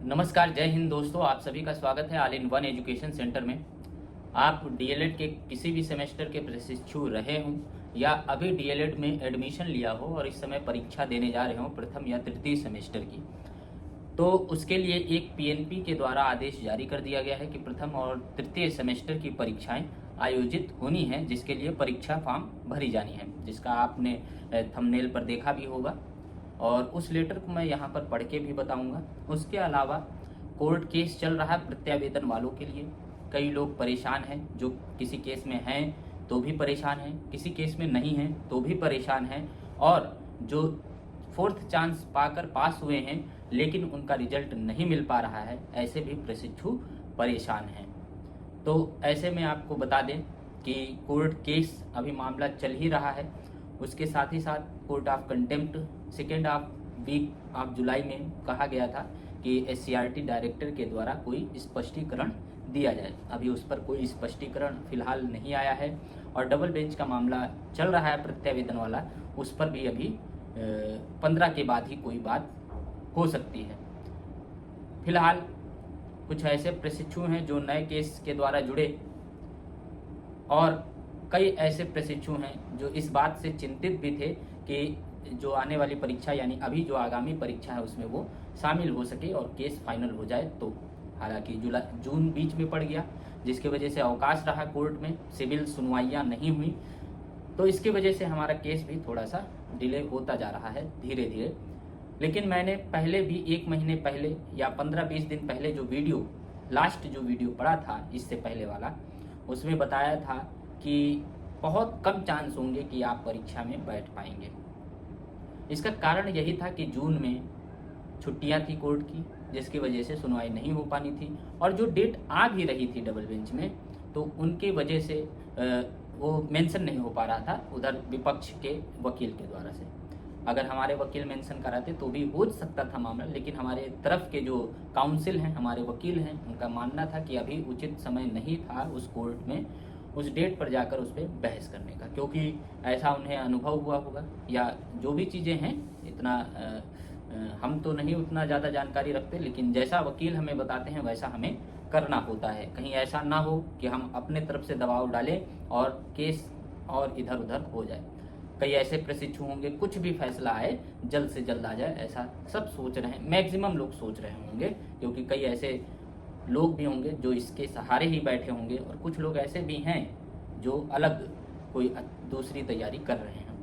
नमस्कार, जय हिंद दोस्तों। आप सभी का स्वागत है all in one education centre में। आप डीएलएड के किसी भी सेमेस्टर के प्रशिक्षु रहे हों या अभी डीएलएड में एडमिशन लिया हो और इस समय परीक्षा देने जा रहे हो प्रथम या तृतीय सेमेस्टर की, तो उसके लिए एक पीएनपी के द्वारा आदेश जारी कर दिया गया है कि प्रथम और तृतीय सेमेस्टर की परीक्षाएं आयोजित होनी है, जिसके लिए परीक्षा फॉर्म भरी जानी है, जिसका आपने थंबनेल पर देखा भी होगा और उस लेटर को मैं यहाँ पर पढ़ के भी बताऊंगा। उसके अलावा कोर्ट केस चल रहा है प्रत्यावेदन वालों के लिए। कई लोग परेशान हैं, जो किसी केस में हैं तो भी परेशान हैं, किसी केस में नहीं हैं तो भी परेशान हैं, और जो फोर्थ चांस पाकर पास हुए हैं लेकिन उनका रिजल्ट नहीं मिल पा रहा है, ऐसे भी प्रशिक्षु परेशान हैं। तो ऐसे में आपको बता दें कि कोर्ट केस अभी मामला चल ही रहा है। उसके साथ ही साथ court of contempt second of week of जुलाई में कहा गया था कि एससीईआरटी डायरेक्टर के द्वारा कोई स्पष्टीकरण दिया जाए। अभी उस पर कोई स्पष्टीकरण फिलहाल नहीं आया है और डबल बेंच का मामला चल रहा है प्रत्यावेदन वाला, उस पर भी अभी 15 के बाद ही कोई बात हो सकती है। फिलहाल कुछ ऐसे प्रशिक्षु हैं जो नए केस के द्वारा जुड़े और कई ऐसे प्रशिक्षु हैं जो इस बात से चिंतित भी थे कि जो आने वाली परीक्षा यानी अभी जो आगामी परीक्षा है उसमें वो शामिल हो सके और केस फाइनल हो जाए। तो हालांकि जून बीच में पड़ गया, जिसकी वजह से अवकाश रहा कोर्ट में, सिविल सुनवाइयाँ नहीं हुई, तो इसकी वजह से हमारा केस भी थोड़ा सा डिले होता जा रहा है धीरे धीरे। लेकिन मैंने पहले भी 1 महीने पहले या 15-20 दिन पहले जो वीडियो लास्ट जो वीडियो पड़ा था इससे पहले वाला, उसमें बताया था कि बहुत कम चांस होंगे कि आप परीक्षा में बैठ पाएंगे। इसका कारण यही था कि जून में छुट्टियां थी कोर्ट की, जिसकी वजह से सुनवाई नहीं हो पानी थी, और जो डेट आ भी रही थी डबल बेंच में तो उनकी वजह से वो मेंशन नहीं हो पा रहा था उधर विपक्ष के वकील के द्वारा से। अगर हमारे वकील मेंशन कराते तो भी हो सकता था मामला, लेकिन हमारे तरफ के जो काउंसिल हैं, हमारे वकील हैं, उनका मानना था कि अभी उचित समय नहीं था उस कोर्ट में उस डेट पर जाकर उस पर बहस करने का, क्योंकि ऐसा उन्हें अनुभव हुआ होगा या जो भी चीज़ें हैं। इतना हम तो नहीं उतना ज़्यादा जानकारी रखते, लेकिन जैसा वकील हमें बताते हैं वैसा हमें करना होता है। कहीं ऐसा ना हो कि हम अपने तरफ से दबाव डालें और केस और इधर उधर हो जाए। कई ऐसे प्रशिक्षु होंगे कुछ भी फैसला आए जल्द से जल्द आ जाए, ऐसा सब सोच रहे हैं, मैक्सिमम लोग सोच रहे होंगे, क्योंकि कई ऐसे लोग भी होंगे जो इसके सहारे ही बैठे होंगे और कुछ लोग ऐसे भी हैं जो अलग कोई दूसरी तैयारी कर रहे हैं।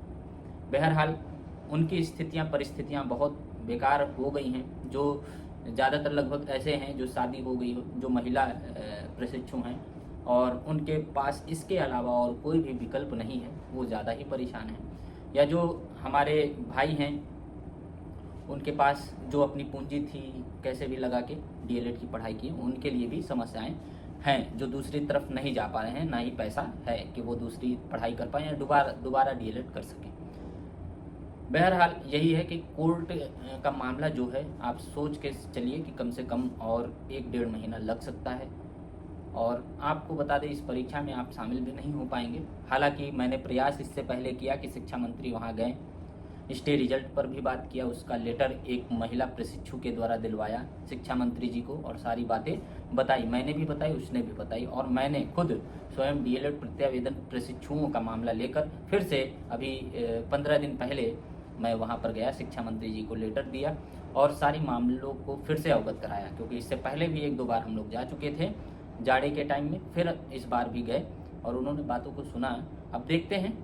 बहरहाल उनकी स्थितियां परिस्थितियां बहुत बेकार हो गई हैं। जो ज़्यादातर लगभग ऐसे हैं जो शादी हो गई हो, जो महिला प्रशिक्षु हैं और उनके पास इसके अलावा और कोई भी विकल्प नहीं है, वो ज़्यादा ही परेशान हैं। या जो हमारे भाई हैं उनके पास जो अपनी पूंजी थी कैसे भी लगा के डीएलएड की पढ़ाई की, उनके लिए भी समस्याएं हैं, जो दूसरी तरफ नहीं जा पा रहे हैं, ना ही पैसा है कि वो दूसरी पढ़ाई कर पाए या दोबारा डीएलएड कर सकें। बहरहाल यही है कि कोर्ट का मामला जो है, आप सोच के चलिए कि कम से कम और 1-1.5 महीना लग सकता है। और आपको बता दें, इस परीक्षा में आप शामिल भी नहीं हो पाएंगे। हालांकि मैंने प्रयास इससे पहले किया कि शिक्षा मंत्री वहां गए, स्टे रिजल्ट पर भी बात किया, उसका लेटर एक महिला प्रशिक्षु के द्वारा दिलवाया शिक्षा मंत्री जी को और सारी बातें बताई, मैंने भी बताई, उसने भी बताई, और मैंने खुद स्वयं डीएलएड प्रत्यावेदन प्रशिक्षुओं का मामला लेकर फिर से अभी 15 दिन पहले मैं वहां पर गया, शिक्षा मंत्री जी को लेटर दिया और सारी मामलों को फिर से अवगत कराया, क्योंकि इससे पहले भी 1-2 बार हम लोग जा चुके थे जाड़े के टाइम में, फिर इस बार भी गए और उन्होंने बातों को सुना। अब देखते हैं,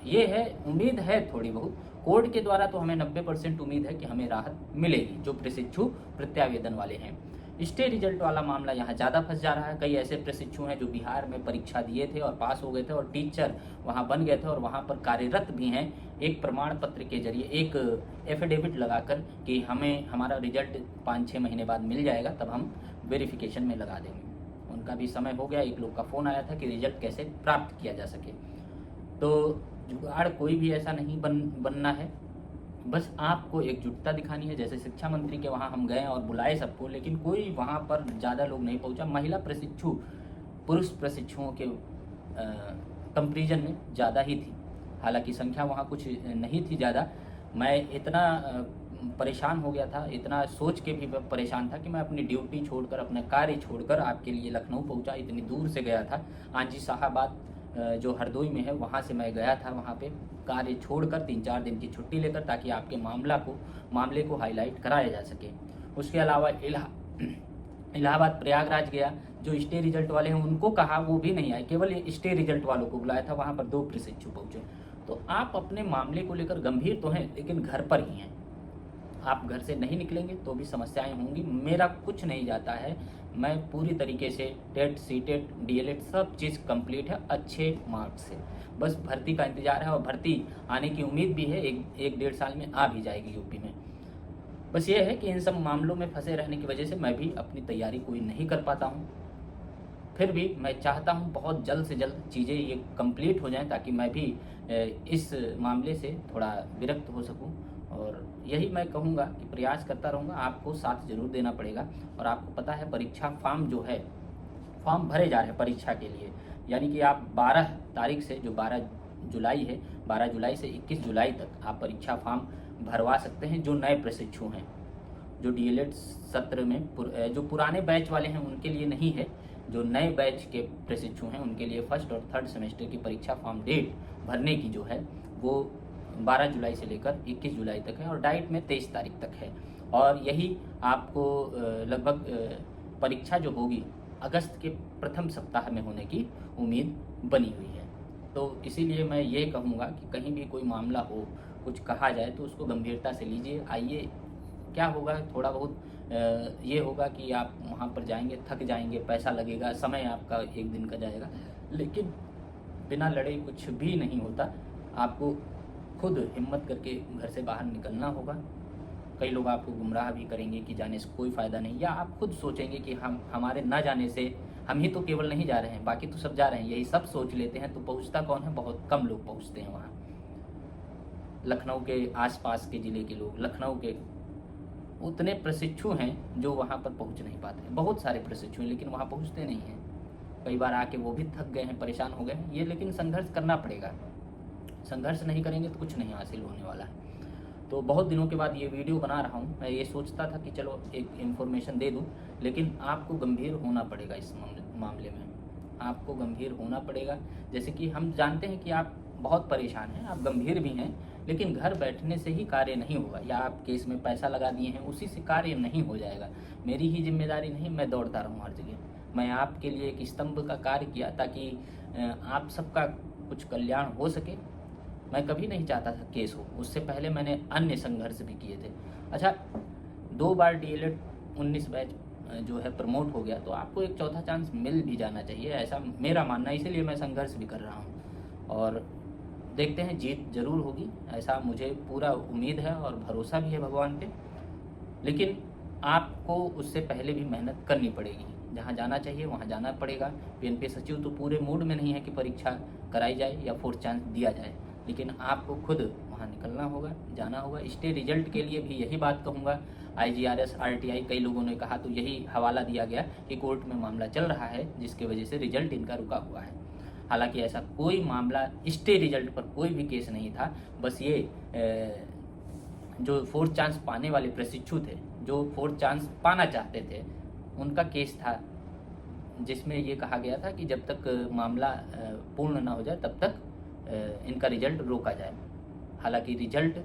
ये है, उम्मीद है थोड़ी बहुत। कोर्ट के द्वारा तो हमें 90% उम्मीद है कि हमें राहत मिलेगी जो प्रशिक्षु प्रत्यावेदन वाले हैं। स्टे रिजल्ट वाला मामला यहाँ ज़्यादा फंस जा रहा है। कई ऐसे प्रशिक्षु हैं जो बिहार में परीक्षा दिए थे और पास हो गए थे और टीचर वहाँ बन गए थे और वहाँ पर कार्यरत भी हैं, एक प्रमाण पत्र के जरिए, एक एफिडेविट लगाकर कि हमें हमारा रिजल्ट 5-6 महीने बाद मिल जाएगा, तब हम वेरिफिकेशन में लगा देंगे। उनका भी समय हो गया। एक लोग का फ़ोन आया था कि रिजल्ट कैसे प्राप्त किया जा सके। तो जुगाड़ कोई भी ऐसा नहीं बनना है, बस आपको एकजुटता दिखानी है। जैसे शिक्षा मंत्री के वहाँ हम गए और बुलाए सबको, लेकिन कोई वहाँ पर ज़्यादा लोग नहीं पहुँचा। महिला प्रशिक्षु पुरुष प्रशिक्षुओं के कंपेरिजन में ज़्यादा ही थी, हालांकि संख्या वहाँ कुछ नहीं थी ज़्यादा। मैं इतना परेशान हो गया था, इतना सोच के भी मैं परेशान था कि मैं अपनी ड्यूटी छोड़कर, अपना कार्य छोड़कर आपके लिए लखनऊ पहुंचा। इतनी दूर से गया था, आंजी साहबाद जो हरदोई में है वहाँ से मैं गया था, वहाँ पे कार्य छोड़कर 3-4 दिन की छुट्टी लेकर, ताकि आपके मामले को हाईलाइट कराया जा सके। उसके अलावा इलाहाबाद प्रयागराज गया, जो स्टे रिजल्ट वाले हैं उनको कहा, वो भी नहीं आए, केवल स्टे रिजल्ट वालों को बुलाया था, वहाँ पर 2 प्रशिक्षु पहुँचे। तो आप अपने मामले को लेकर गंभीर तो हैं, लेकिन घर पर ही हैं। आप घर से नहीं निकलेंगे तो भी समस्याएं होंगी। मेरा कुछ नहीं जाता है, मैं पूरी तरीके से टेट, सीटेट, डीएलएड सब चीज़ कंप्लीट है अच्छे मार्क्स से। बस भर्ती का इंतजार है, और भर्ती आने की उम्मीद भी है, एक 1-1.5 साल में आ भी जाएगी यूपी में। बस ये है कि इन सब मामलों में फंसे रहने की वजह से मैं भी अपनी तैयारी कोई नहीं कर पाता हूँ। फिर भी मैं चाहता हूँ बहुत जल्द से जल्द चीज़ें ये कंप्लीट हो जाएं, ताकि मैं भी इस मामले से थोड़ा विरक्त हो सकूँ। और यही मैं कहूँगा कि प्रयास करता रहूँगा, आपको साथ ज़रूर देना पड़ेगा। और आपको पता है परीक्षा फॉर्म जो है, फॉर्म भरे जा रहे हैं परीक्षा के लिए, यानी कि आप 12 तारीख से, जो 12 जुलाई है, 12 जुलाई से 21 जुलाई तक आप परीक्षा फॉर्म भरवा सकते हैं। जो नए प्रशिक्षु हैं, जो डीएलएड सत्र में जो पुराने बैच वाले हैं उनके लिए नहीं है, जो नए बैच के प्रशिक्षु हैं उनके लिए 1st और 3rd सेमेस्टर की परीक्षा फॉर्म डेट भरने की जो है वो 12 जुलाई से लेकर 21 जुलाई तक है, और डाइट में 23 तारीख तक है। और यही आपको लगभग परीक्षा जो होगी अगस्त के प्रथम सप्ताह में होने की उम्मीद बनी हुई है। तो इसीलिए मैं ये कहूँगा कि कहीं भी कोई मामला हो, कुछ कहा जाए तो उसको गंभीरता से लीजिए। आइए, क्या होगा, थोड़ा बहुत ये होगा कि आप वहाँ पर जाएंगे, थक जाएंगे, पैसा लगेगा, समय आपका 1 दिन का जाएगा, लेकिन बिना लड़े कुछ भी नहीं होता। आपको खुद हिम्मत करके घर से बाहर निकलना होगा। कई लोग आपको गुमराह भी करेंगे कि जाने से कोई फ़ायदा नहीं, या आप खुद सोचेंगे कि हमारे न जाने से हम ही तो केवल नहीं जा रहे हैं, बाकी तो सब जा रहे हैं, यही सब सोच लेते हैं तो पहुँचता कौन है? बहुत कम लोग पहुँचते हैं वहाँ। लखनऊ के आसपास के ज़िले के लोग, लखनऊ के उतने प्रशिक्षु हैं जो वहाँ पर पहुँच नहीं पाते। बहुत सारे प्रशिक्षु हैं लेकिन वहाँ पहुँचते नहीं हैं। कई बार आके वो भी थक गए हैं, परेशान हो गए हैं। ये लेकिन संघर्ष करना पड़ेगा, संघर्ष नहीं करेंगे तो कुछ नहीं हासिल होने वाला है। तो बहुत दिनों के बाद ये वीडियो बना रहा हूँ। मैं ये सोचता था कि चलो एक इन्फॉर्मेशन दे दूँ, लेकिन आपको गंभीर होना पड़ेगा इस मामले में, आपको गंभीर होना पड़ेगा। जैसे कि हम जानते हैं कि आप बहुत परेशान हैं, आप गंभीर भी हैं, लेकिन घर बैठने से ही कार्य नहीं होगा, या आप केस में पैसा लगा दिए हैं उसी से कार्य नहीं हो जाएगा। मेरी ही जिम्मेदारी नहीं, मैं दौड़ता रहूँ हर जगह। मैं आपके लिए एक स्तंभ का कार्य किया ताकि आप सबका कुछ कल्याण हो सके। मैं कभी नहीं चाहता था केस हो, उससे पहले मैंने अन्य संघर्ष भी किए थे। अच्छा, 2 बार डीएलएड 19 बैच जो है प्रमोट हो गया, तो आपको एक चौथा चांस मिल भी जाना चाहिए, ऐसा मेरा मानना है। इसीलिए मैं संघर्ष भी कर रहा हूँ, और देखते हैं जीत जरूर होगी, ऐसा मुझे पूरा उम्मीद है और भरोसा भी है भगवान पे। लेकिन आपको उससे पहले भी मेहनत करनी पड़ेगी, जहाँ जाना चाहिए वहाँ जाना पड़ेगा। पीएनपी सचिव तो पूरे मूड में नहीं है कि परीक्षा कराई जाए या 4th चांस दिया जाए, लेकिन आपको खुद वहाँ निकलना होगा, जाना होगा। स्टे रिजल्ट के लिए भी यही बात कहूँगा। IGRS, RTI कई लोगों ने कहा, तो यही हवाला दिया गया कि कोर्ट में मामला चल रहा है जिसकी वजह से रिजल्ट इनका रुका हुआ है। हालांकि ऐसा कोई मामला, स्टे रिजल्ट पर कोई भी केस नहीं था। बस ये जो 4th चांस पाने वाले प्रशिक्षु थे, जो 4th चांस पाना चाहते थे, उनका केस था जिसमें ये कहा गया था कि जब तक मामला पूर्ण ना हो जाए तब तक इनका रिजल्ट रोका जाए। हालांकि रिजल्ट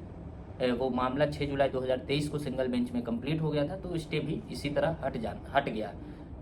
वो मामला 6 जुलाई 2023 को सिंगल बेंच में कंप्लीट हो गया था, तो स्टे भी इसी तरह हट गया।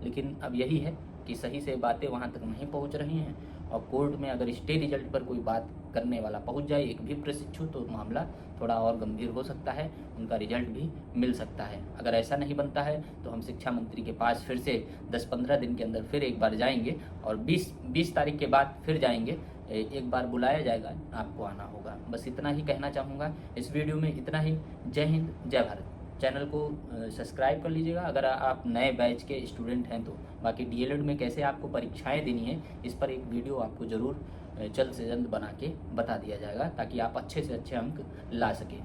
लेकिन अब यही है कि सही से बातें वहाँ तक नहीं पहुँच रही हैं, और कोर्ट में अगर स्टे रिजल्ट पर कोई बात करने वाला पहुँच जाए, एक भी प्रशिक्षु, तो मामला थोड़ा और गंभीर हो सकता है, उनका रिजल्ट भी मिल सकता है। अगर ऐसा नहीं बनता है तो हम शिक्षा मंत्री के पास फिर से 10-15 दिन के अंदर फिर एक बार जाएंगे, और 20 तारीख के बाद फिर जाएंगे, एक बार बुलाया जाएगा, आपको आना होगा। बस इतना ही कहना चाहूँगा इस वीडियो में, इतना ही। जय हिंद, जय भारत। चैनल को सब्सक्राइब कर लीजिएगा अगर आप नए बैच के स्टूडेंट हैं तो। बाकी डीएलएड में कैसे आपको परीक्षाएं देनी है, इस पर एक वीडियो आपको ज़रूर जल्द से जल्द बना के बता दिया जाएगा, ताकि आप अच्छे से अच्छे अंक ला सकें।